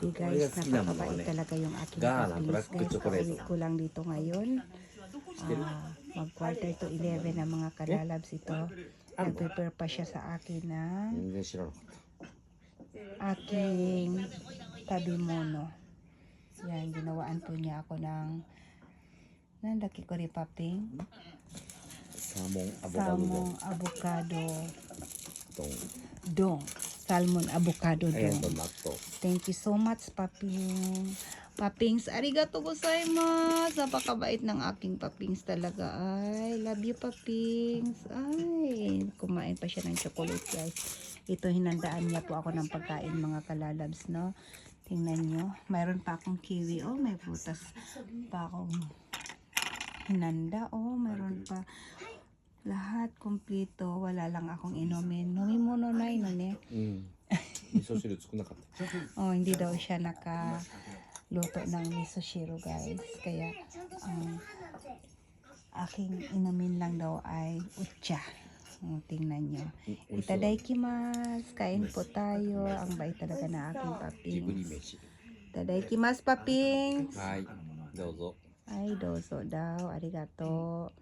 Grabe guys, napakabait talaga yung aking papings. Guys, pauwi ko lang dito ngayon. Mag quarter to 11 ang mga kalalabs ito. Nag-prepare pa siya sa akin ng aking tabimono. Yan, ginawaan po niya ako ng nandaki ko rin paping. Salmon avocado dong. Salmon avocado dong. Thank you so much, Paping. Papings, arigato gozaimasu. Napakabait ng aking Papings talaga. Ay, love you, Papings. Ay, kumain pa siya ng chocolate, guys. Ito, hinandaan niya po ako ng pagkain, mga kalalabs, no? Tingnan nyo. Mayroon pa akong kiwi. Oh, may prutas pa akong hinanda. Oh, mayroon pa. Lahat kompleto. Wala lang akong inumin. Nomimono na yun, eh. Oh, hindi daw siya nakaluto ng miso-shiro, guys. Kaya, aking inumin lang daw ay ucha. Tingnan nyo. Itadaikimasu. Kain po tayo. Ang bait talaga na aking Papings. Itadaikimasu, Papings. Ay, dozo daw. Arigato.